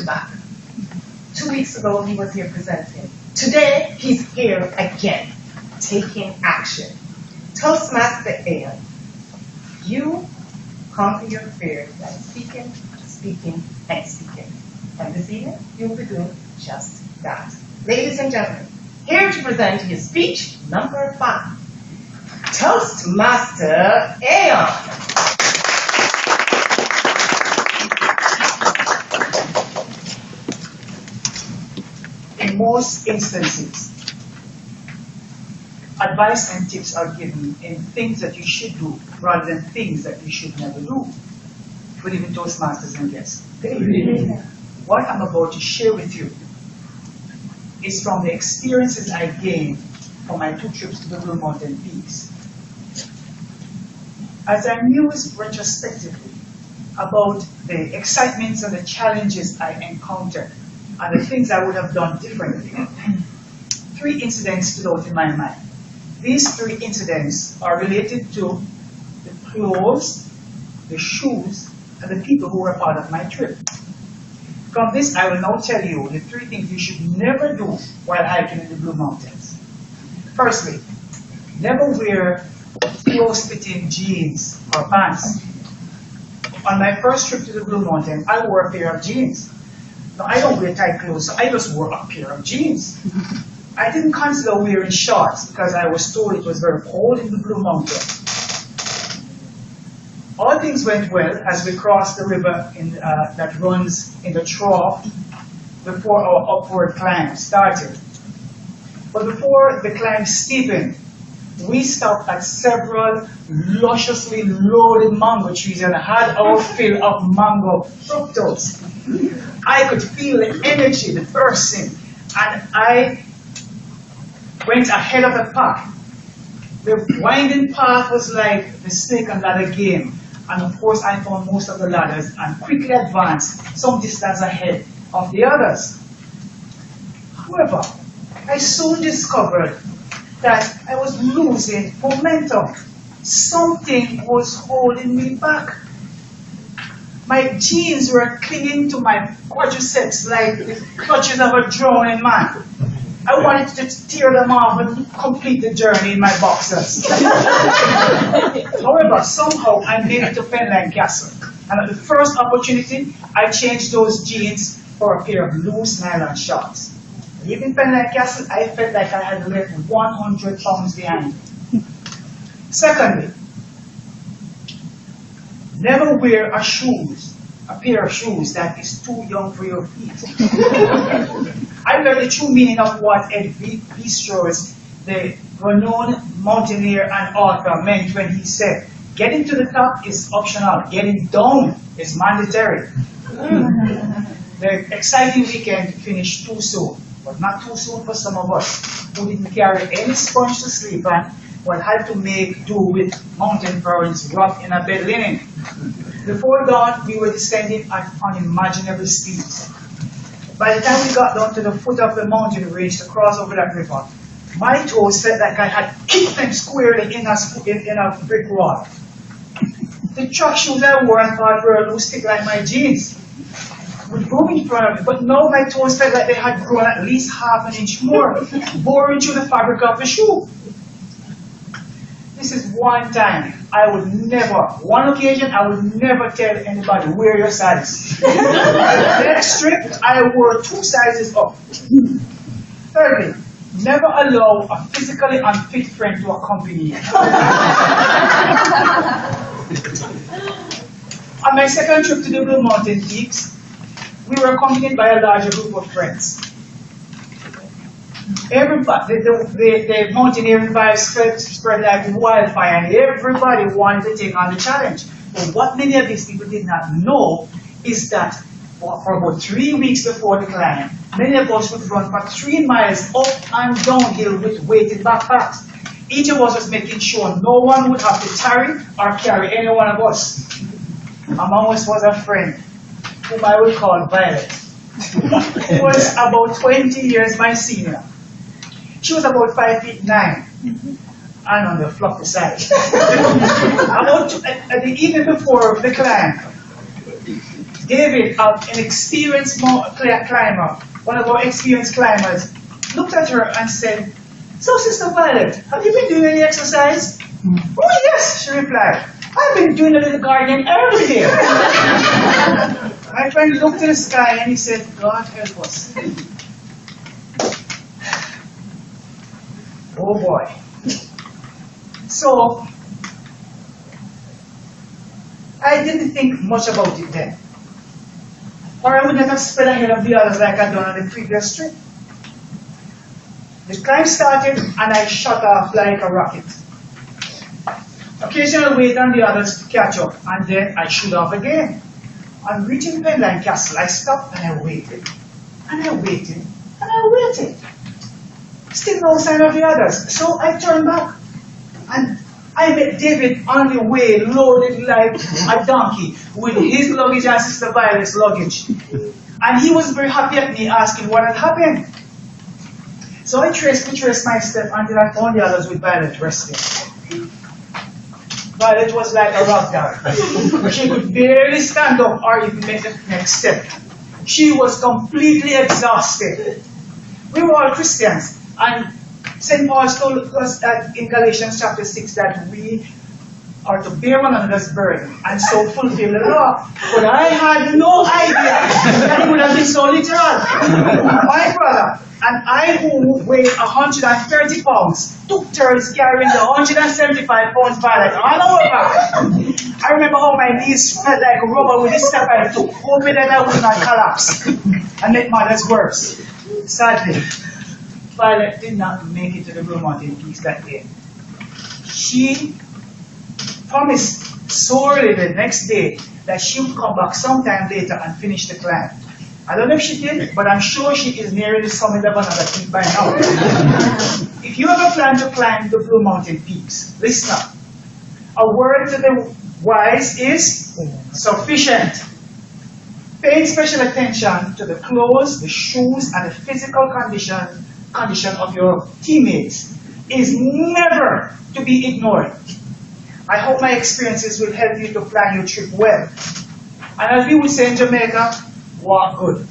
to back. 2 weeks ago, he was here presenting. Today, he's here again, taking action. Toastmaster Ayon, you conquer your fears by speaking, speaking, and speaking. And this evening, you'll be doing just that. Ladies and gentlemen, here to present his speech number 5, Toastmaster Ayon. In most instances, advice and tips are given in things that you should do rather than things that you should never do. Good evening, Toastmasters and guests. What I'm about to share with you is from the experiences I gained from my 2 trips to the Blue Mountain Peaks. As I mused retrospectively about the excitements and the challenges I encountered and the things I would have done differently, 3 incidents stood out in my mind. These 3 incidents are related to the clothes, the shoes, and the people who were part of my trip. From this, I will now tell you the 3 things you should never do while hiking in the Blue Mountains. Firstly, never wear close-fitting jeans or pants. On my first trip to the Blue Mountain, I wore a pair of jeans. Now, I don't wear tight clothes, so I just wore a pair of jeans. I didn't consider wearing shorts because I was told it was very cold in the Blue Mountain. All things went well as we crossed the river that runs in the trough before our upward climb started. But before the climb steepened, we stopped at several lusciously loaded mango trees and had our fill of mango fructose. I could feel the energy, the bursting, and I went ahead of the pack. The winding path was like the snake and ladder game, and of course I found most of the ladders and quickly advanced some distance ahead of the others. However, I soon discovered that I was losing momentum. Something was holding me back. My jeans were clinging to my quadriceps like the clutches of a drowning man. I wanted to tear them off and complete the journey in my boxers. However, somehow I made it to Penland Castle. And at the first opportunity, I changed those jeans for a pair of loose nylon shorts. Leaving Penland Castle, I felt like I had left 100 pounds behind. Secondly, never wear a pair of shoes that is too young for your feet. I learned the true meaning of what Ed Bistros, the renowned mountaineer and author, meant when he said, "Getting to the top is optional, getting down is mandatory." The exciting weekend finished too soon, but not too soon for some of us who didn't carry any sponge to sleep on, but had to make do with mountain ferns wrapped in a bed linen. Before dawn, we were descending at unimaginable speeds. By the time we got down to the foot of the mountain range to cross over that river, my toes felt like I had kicked them squarely in a brick wall. The track shoes I wore I thought were loose stick like my jeans would go in front of me, but now my toes felt like they had grown at least half an inch more, boring through the fabric of the shoe. This is one occasion I would never tell anybody, wear your size. The next trip, I wore 2 sizes up. Thirdly, never allow a physically unfit friend to accompany you. On my second trip to the Blue Mountain Peaks, we were accompanied by a larger group of friends. Everybody, the mountaineering vibes spread like wildfire, and everybody wanted to take on the challenge. But what many of these people did not know is that for about 3 weeks before the climb, many of us would run for 3 miles up and downhill with weighted backpacks. Each of us was making sure no one would have to tarry or carry any one of us. Among us was a friend whom I would call Violet, who was about 20 years my senior. She was about 5'9" and on the fluffy side. At the evening before the climb, David, an experienced climber, one of our experienced climbers, looked at her and said, "So, Sister Violet, have you been doing any exercise?" "Oh, yes," she replied. "I've been doing a little gardening every day." My friend looked to the sky and he said, "God help us." Oh boy. So, I didn't think much about it then. Or I would not have spread ahead of the others like I'd done on the previous trip. The climb started and I shot off like a rocket. Occasionally wait on the others to catch up, and then I shoot off again. On reaching Penline Castle, I stopped and I waited. And I waited. And I waited. Still no sign of the others. So I turned back. And I met David on the way, loaded like a donkey, with his luggage and Sister Violet's luggage. And he was very happy at me, asking what had happened. So I retraced my step until I found the others with Violet resting. Violet was like a rock doll. She could barely stand up or even make the next step. She was completely exhausted. We were all Christians, and St. Paul told us that in Galatians chapter 6 that we are to bear one another's burden and so fulfill the law. But I had no idea that it would have been so literal. My brother and I, who weighed 130 pounds, took turns carrying the 175 pounds Violet all over back. I remember how my knees felt like rubber with the step I took, hoping that I would not collapse and make matters worse. Sadly, Violet did not make it to the Blue Mountain Peaks that day. She promised so early the next day that she would come back sometime later and finish the climb. I don't know if she did, but I'm sure she is nearing the summit of another peak by now. If you ever plan to climb the Blue Mountain Peaks, listen up. A word to the wise is sufficient. Paying special attention to the clothes, the shoes, and the physical condition of your teammates is never to be ignored. I hope my experiences will help you to plan your trip well. And as we would say in Jamaica, walk good.